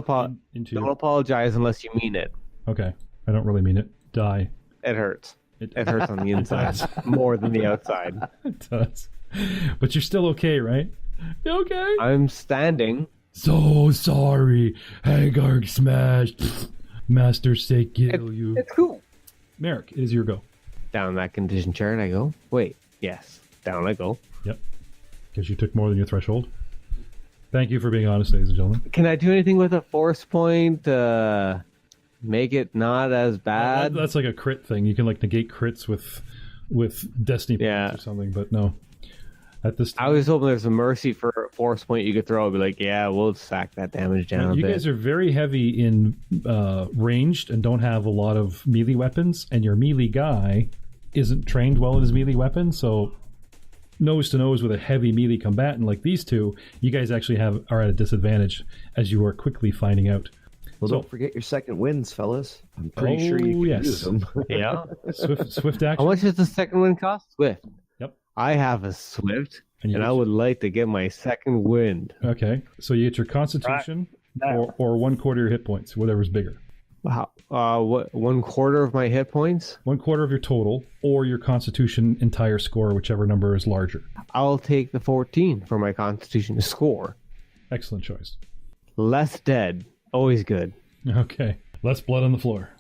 into. apologize unless you mean it. Okay, I don't really mean it. Die. It hurts. It It hurts on the inside more than the outside. It does. But you're still okay, right? You okay? I'm standing. So sorry. Hagar smashed. Master say kill you. It's cool. Merrick, it is your go. Down that condition chair, and I go. Wait, yes. Down I go. Yep. Because you took more than your threshold. Thank you for being honest, ladies and gentlemen. Can I do anything with a force point? Make it not as bad. That's like a crit thing. You can like negate crits with destiny Yeah. points or something, but no. At this I was hoping there's a mercy for a force point you could throw. I'd be like, yeah, we'll sack that damage down a you bit. guys are very heavy in ranged and don't have a lot of melee weapons, and your melee guy isn't trained well in his melee weapon, so nose to nose with a heavy melee combatant like these two, you guys actually are at a disadvantage, as you are quickly finding out. Well, So- don't forget your second wins, fellas. I'm pretty sure you can yes. use them. Yeah. Swift action. How much does the second wind cost? Swift. Yep. I have a Swift, And and you- I would like to get my second wind. Okay, so you get your Constitution or 1/4 your hit points, whatever's bigger. Wow. What? 1/4 of my hit points? 1/4 of your total, or your Constitution entire score, whichever number is larger. I'll take the 14 for my Constitution score. Excellent choice. Less dead. Always good. Okay, less blood on the floor.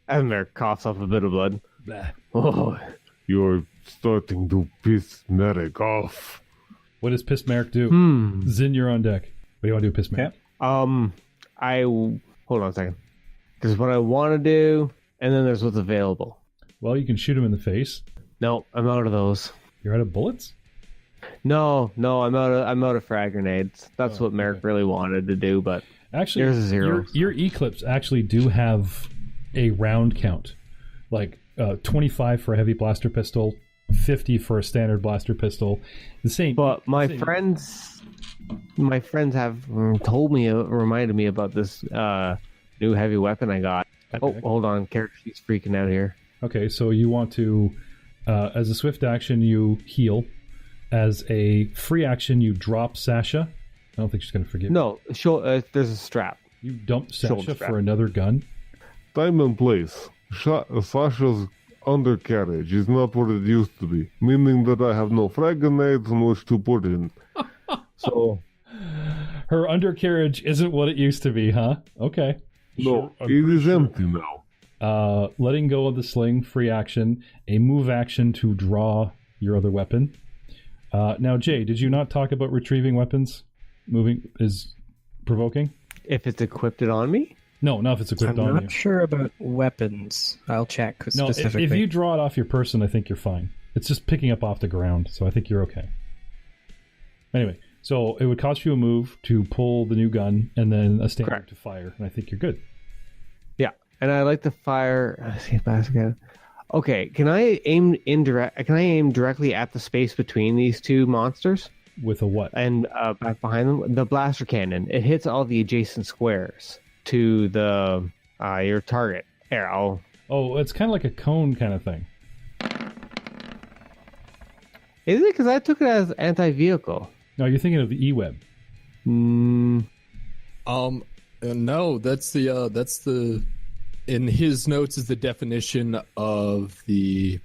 And there coughs up a bit of blood. Blah. Oh, You're starting to piss Merrick off. What does Piss Merrick do? Zin, you're on deck. What do you want to do, Piss Merrick? hold on a second. Because what I want to do, and then there's what's available. Well, you can shoot him in the face. No, I'm out of those. You're out of bullets? No, I'm out of frag grenades. That's what Merrick really wanted to do, but Actually, there's a zero. Your Eclipse actually do have a round count. Like 25 for a heavy blaster pistol, 50 for a standard blaster pistol. The same. But my friends have reminded me about this new heavy weapon I got. Okay. Oh, hold on, character she's freaking out here. Okay, so you want to, as a swift action, you heal. As a free action, you drop Sasha. I don't think she's going to forgive you. No, there's a strap. You dump Shoulder Sasha strap. for another gun. Time and place. Sasha's undercarriage is not what it used to be, meaning that I have no frag grenades on which to put in. So, Her undercarriage isn't what it used to be, huh? Okay. no, Sure, it is empty now. Letting go of the sling, free action. A move action to draw your other weapon. Now, Jay, did you not talk about retrieving weapons? Moving is provoking? If it's equipped on me? No, not if it's equipped I'm on not you. sure about weapons. I'll check No, specifically. if you draw it off your person, I think you're fine. It's just picking up off the ground, so I think you're okay. Anyway, so it would cost you a move to pull the new gun and then a standard Correct. to fire, and I think you're good. Yeah, and I like to fire. Okay, can I aim directly at the space between these two monsters With a what? and back behind them? The blaster cannon. It hits all the adjacent squares to the your target. Here, Oh, it's kind of like a cone kind of thing. Is it? Because I took it as anti-vehicle. No, you're thinking of the E-Web. Mm, No, that's the in his notes is the definition of the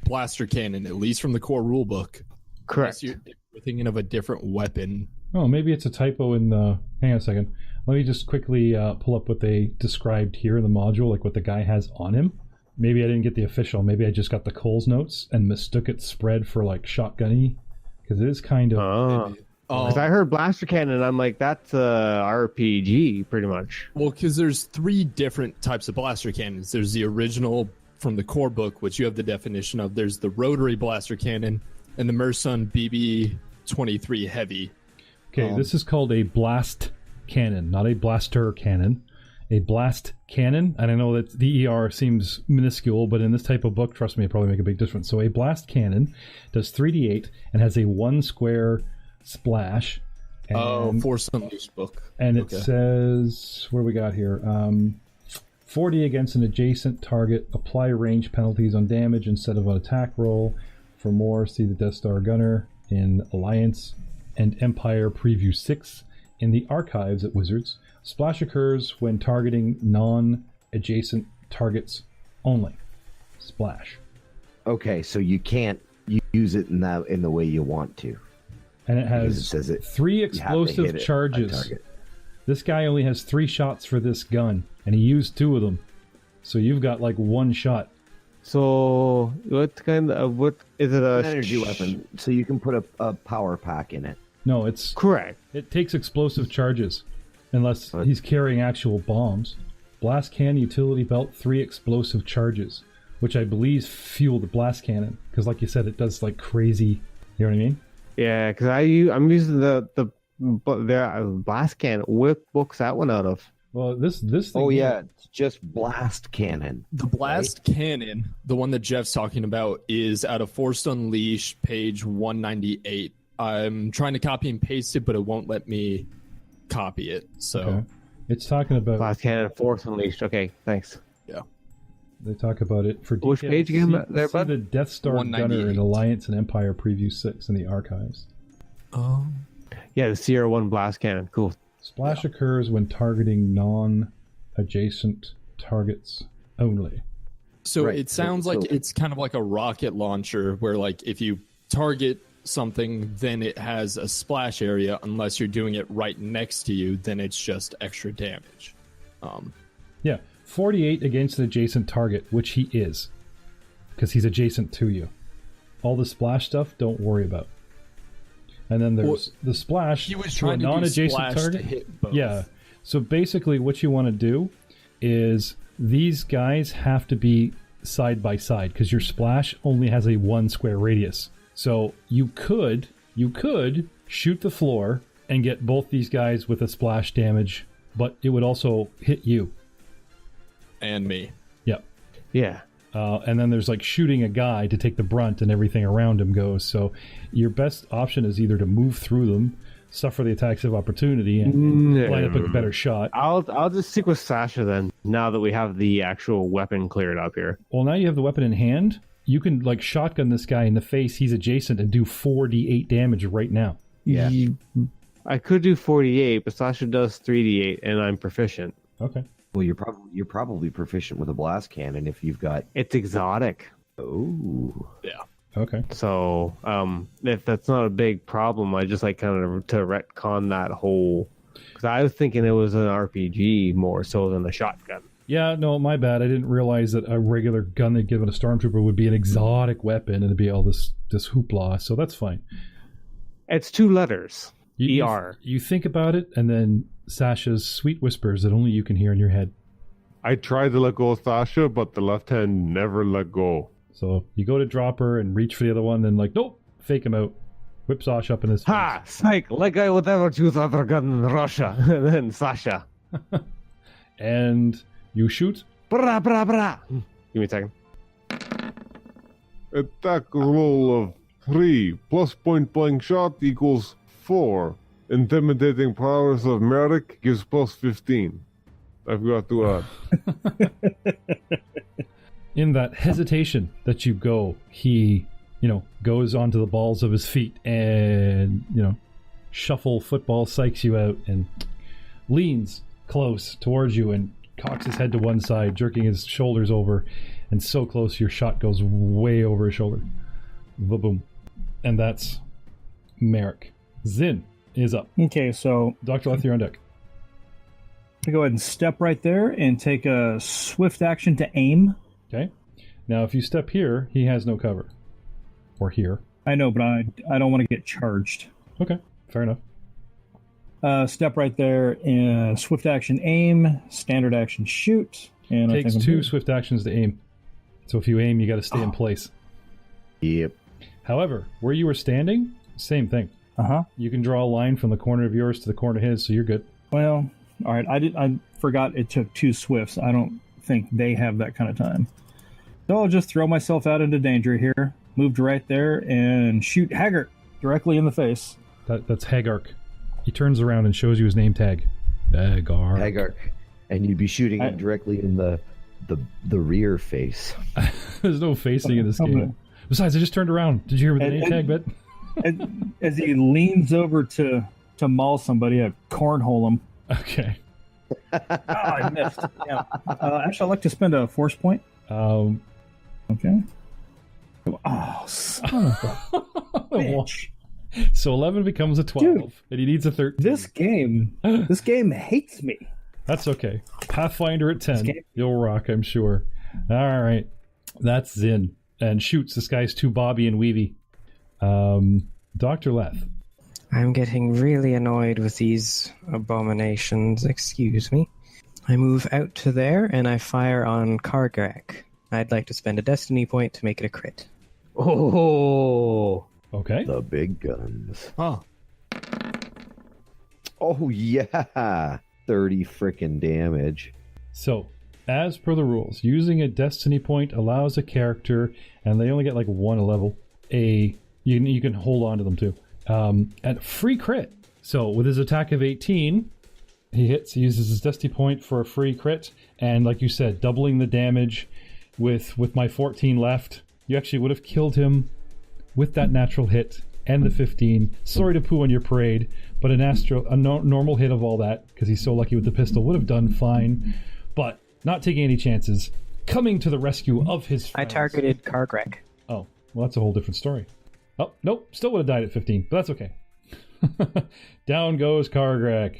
blaster cannon, at least from the core rulebook. correct. Unless you're thinking of a different weapon. Oh, maybe it's a typo in the... Hang on a second. Let me just quickly pull up what they described here in the module, like what the guy has on him. Maybe I didn't get the official. Maybe I just got the Coles notes and mistook its spread for like shotgunny, because it is kind of... Because I heard blaster cannon, and I'm like, that's a RPG, pretty much. Well, because there's 3 different types of blaster cannons. There's the original from the core book, which you have the definition of. There's the rotary blaster cannon and the Mersun BB-23 heavy. Okay, this is called a blast cannon, not a blaster cannon. A blast cannon, and I know that the ER seems minuscule, but in this type of book, trust me, it probably make a big difference. So a blast cannon does 3d8 and has a 1 square splash. And, Force Unleashed book. and it says, what do we got here? 40 against an adjacent target. Apply range penalties on damage instead of an attack roll. For more, see the Death Star Gunner in Alliance and Empire Preview 6 in the archives at Wizards. Splash occurs when targeting non-adjacent targets only. Splash. Okay, so you can't use it in the way you want to. And it Because has it says it, 3 you have to hit explosive it on charges. target. This guy only has 3 shots for this gun, and he used 2 of them. So you've got like 1 shot. So, what is it? An energy weapon, so you can put a power pack in it. No, it's Correct. it takes explosive charges, unless he's carrying actual bombs. Blast can utility belt, 3 explosive charges, which I believe fuel the blast cannon. Because, like you said, it does like crazy. You know what I mean? Yeah, because I'm using the blast cannon. What book's that one out of? Well, this thing. Oh yeah, it's just blast cannon. The blast cannon, the one that Jeff's talking about, is out of Force Unleashed, page 198. I'm trying to copy and paste it, but it won't let me copy it. So Okay. It's talking about. Blast cannon, force unleashed. Okay, thanks. They talk about it for Which details. page again, See, there, see bud? the Death Star Gunner 198. in Alliance and Empire Preview 6 in the archives. Yeah, the Sierra 1 blast cannon. Cool. Splash occurs when targeting non-adjacent targets only. So Right, it sounds like so- it's kind of like a rocket launcher where, like, if you target something, then it has a splash area. Unless you're doing it right next to you, then it's just extra damage. Yeah, 48 against an adjacent target, which he is, because he's adjacent to you. All the splash stuff, don't worry about. And then there's the splash He was to a trying to do non-adjacent splash target. to hit both. Yeah. So basically, what you want to do is these guys have to be side by side because your splash only has a 1 square radius. So you could shoot the floor and get both these guys with a splash damage, but it would also hit you. And me. Yep. Yeah. And then there's like shooting a guy to take the brunt and everything around him goes. So your best option is either to move through them, suffer the attacks of opportunity, and line up a better shot. I'll just stick with Sasha then, now that we have the actual weapon cleared up here. Well, now you have the weapon in hand. You can like shotgun this guy in the face. He's adjacent and do 4d8 damage right now. Yeah. I could do 48, but Sasha does 3d8, and I'm proficient. Okay. Well, you're probably proficient with a blast cannon if you've got. It's exotic. Oh. Yeah. Okay. So, if that's not a big problem, I just like kind of to retcon that whole. Because I was thinking it was an RPG more so than a shotgun. Yeah, no, my bad. I didn't realize that a regular gun they'd given a stormtrooper would be an exotic weapon and it'd be all this hoopla. So that's fine. It's 2 letters. You, ER. You think about it, and then Sasha's sweet whispers that only you can hear in your head. I tried to let go of Sasha, but the left hand never let go. So you go to drop her and reach for the other one, then like, nope, fake him out. Whip Sasha up in his face. Ha! Psych! Like I would ever choose other gun in Russia than Sasha. And you shoot. Bra bra bra! Give me a second. Attack roll of 3 plus point blank shot equals 4. Intimidating prowess of Merrick gives plus 15. I've got to add. In that hesitation that you go, he, goes onto the balls of his feet and, shuffle football psychs you out and leans close towards you and cocks his head to one side, jerking his shoulders over, and so close your shot goes way over his shoulder. Boom. And that's Merrick. Zin is up. Okay, so Dr. Leth, you're on deck. I go ahead and step right there and take a swift action to aim. Okay. Now, if you step here, he has no cover. Or here. I know, but I don't want to get charged. Okay, fair enough. Step right there, swift action aim, standard action shoot. And Takes I think I'm 2 good. swift actions to aim. So if you aim, you got to stay in place. Yep. However, where you were standing, same thing. Uh-huh. You can draw a line from the corner of yours to the corner of his, so you're good. Well, all right. I forgot it took 2 swifts. I don't think they have that kind of time. So I'll just throw myself out into danger here. Moved right there and shoot Haggart directly in the face. That's Hagark. He turns around and shows you his name tag. Hagar. And you'd be shooting it directly in the rear face. There's no facing in this game. Besides, I just turned around. Did you hear the name tag bit? As he leans over to maul somebody, I cornhole him. Okay. I missed. Yeah. Actually, I'd like to spend a force point. Okay. Oh, son of a bitch. So 11 becomes a 12, Dude, and he needs a 13. This game hates me. That's okay. Pathfinder at 10. You'll rock, I'm sure. All right. That's Zin. And shoots. This guy's too Bobby and Weavy. Dr. Leth. I'm getting really annoyed with these abominations. Excuse me. I move out to there and I fire on Kargrak. I'd like to spend a destiny point to make it a crit. Oh. Okay. The big guns. Huh. Oh, yeah. 30 frickin' damage. So, as per the rules, using a destiny point allows a character, and they only get like 1 a level, you can hold on to them too. At free crit. So with his attack of 18, He hits. He uses his Dusty Point for a free crit, and like you said, doubling the damage with my 14 left. You actually would have killed him with that natural hit and the 15. Sorry to poo on your parade, but normal hit of all that, because he's so lucky with the pistol, would have done fine. But not taking any chances. Coming to the rescue of his friends. I targeted Kargrek. Oh, well, that's a whole different story. Oh, nope, still would have died at 15, but that's okay. Down goes Kargrek.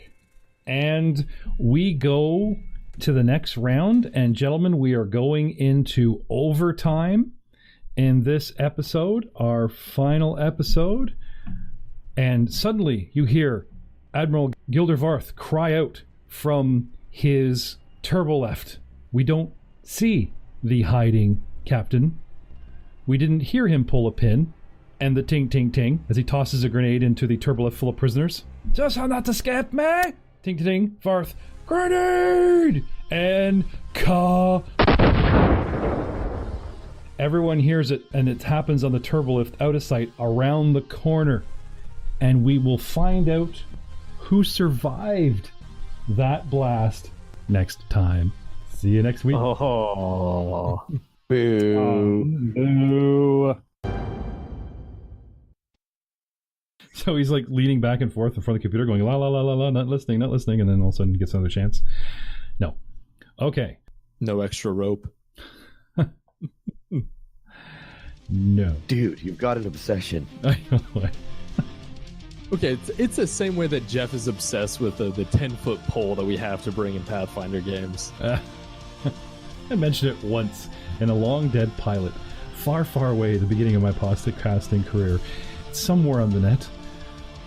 And we go to the next round, and gentlemen, we are going into overtime in this episode, our final episode. And suddenly you hear Admiral Gildervarth cry out from his turbo left. We don't see the hiding captain. We didn't hear him pull a pin, and the ting ting ting as he tosses a grenade into the turbo left full of prisoners. Just how not to escape me! Ting ting ting, Varth, grenade! And everyone hears it, and it happens on the turbo lift out of sight around the corner. And we will find out who survived that blast next time. See you next week. Oh, Boo. Boo. So he's like leaning back and forth in front of the computer going, la la la la la, not listening, and then all of a sudden he gets another chance. No. Okay. No extra rope. No. Dude, you've got an obsession. I know. Okay, it's the same way that Jeff is obsessed with the 10-foot pole that we have to bring in Pathfinder games. I mentioned it once in a long dead pilot, far, far away at the beginning of my podcasting career. It's somewhere on the net,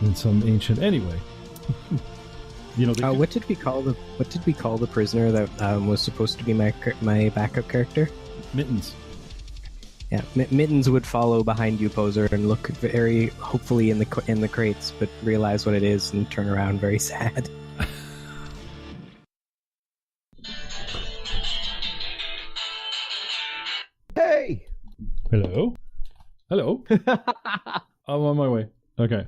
in some ancient. Anyway, you know. What did we call the prisoner that was supposed to be my backup character? Mittens. Yeah, Mittens would follow behind you, poser, and look very hopefully in the crates, but realize what it is and turn around very sad. Hey! Hello? I'm on my way. Okay.